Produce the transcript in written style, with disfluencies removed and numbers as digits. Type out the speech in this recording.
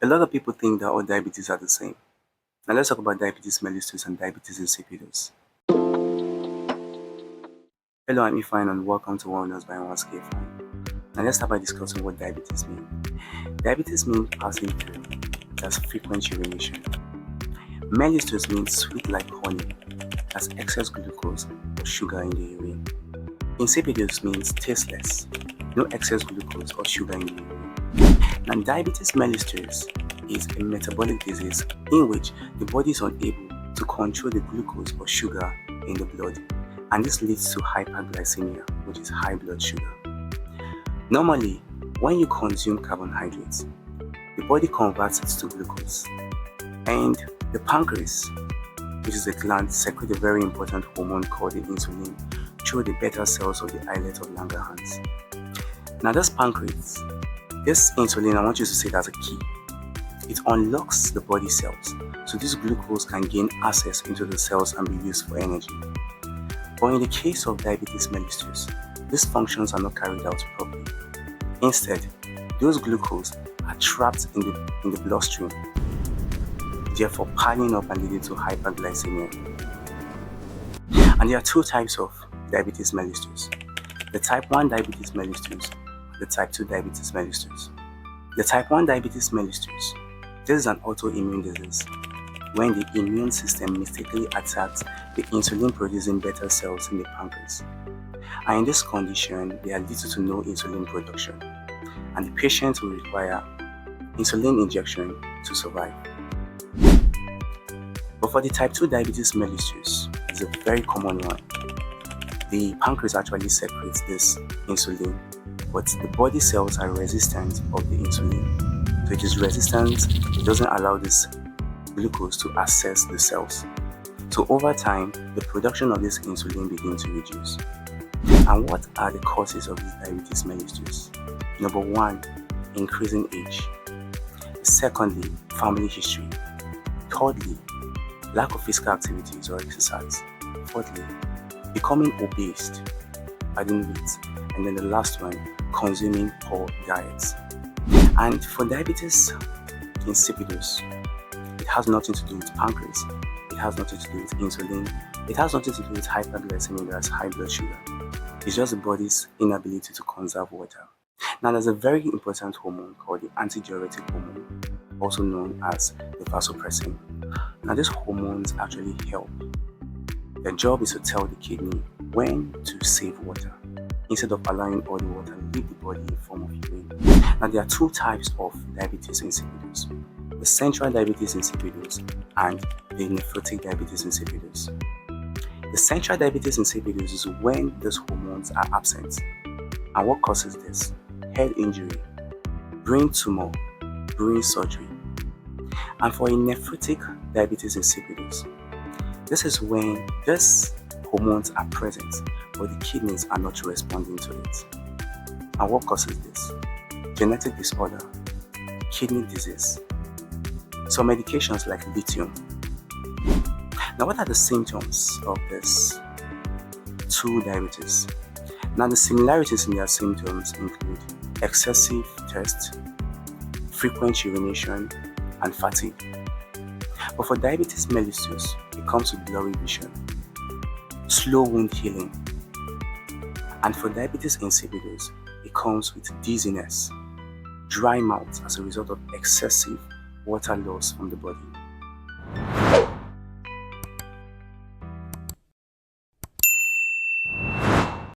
A lot of people think that all diabetes are the same. Now let's talk about diabetes mellitus and diabetes insipidus. Hello, I'm Ifeanyi and welcome to Wellness by Nwasike. Now let's start by discussing what diabetes means. Diabetes means passing through. That's frequent urination. Mellitus means sweet like honey. That's excess glucose or sugar in the urine. Insipidus means tasteless. No excess glucose or sugar in the urine. Now, diabetes mellitus is a metabolic disease in which the body is unable to control the glucose or sugar in the blood, and this leads to hyperglycemia, which is high blood sugar. Normally, when you consume carbohydrates, the body converts it to glucose, and the pancreas, which is a gland, secretes a very important hormone called the insulin through the beta cells of the islet of Langerhans. Now, this pancreas, this insulin, I want you to say that's a key. It unlocks the body cells, so this glucose can gain access into the cells and be used for energy. But in the case of diabetes mellitus, these functions are not carried out properly. Instead, those glucose are trapped in the bloodstream, therefore piling up and leading to hyperglycemia. And there are two types of diabetes mellitus: the type 1 diabetes mellitus, the type 2 diabetes mellitus. The type 1 diabetes mellitus, this is an autoimmune disease when the immune system mistakenly attacks the insulin-producing beta cells in the pancreas. And in this condition, there are little to no insulin production, and the patient will require insulin injection to survive. But for the type 2 diabetes mellitus, it's a very common one. The pancreas actually secretes this insulin, but the body cells are resistant of the insulin. So it is resistant, it doesn't allow this glucose to access the cells. So over time, the production of this insulin begins to reduce. And what are the causes of this diabetes mellitus? Number 1, increasing age. Secondly, family history. Thirdly, lack of physical activities or exercise. Fourthly, becoming obese, adding weight. And then the last one, consuming poor diets. And for diabetes insipidus, it has nothing to do with pancreas. It has nothing to do with insulin. It has nothing to do with hyperglycemia, that's high blood sugar. It's just the body's inability to conserve water. Now, there's a very important hormone called the antidiuretic hormone, also known as the vasopressin. Now, these hormones actually help. Their job is to tell the kidney when to save water, instead of allowing all the water to leave the body in the form of urine. Now, there are two types of diabetes insipidus: the central diabetes insipidus and the nephrotic diabetes insipidus. The central diabetes insipidus is when these hormones are absent. And what causes this? Head injury, brain tumor, brain surgery. And for a nephrotic diabetes insipidus, this is when these hormones are present, but the kidneys are not responding to it. And what causes this? Genetic disorder, kidney disease, some medications like lithium. Now, what are the symptoms of this 2 diabetes? Now, the similarities in their symptoms include excessive thirst, frequent urination, and fatigue. But for diabetes mellitus, it comes with blurry vision, slow wound healing. And for diabetes insipidus, it comes with dizziness, dry mouth as a result of excessive water loss from the body.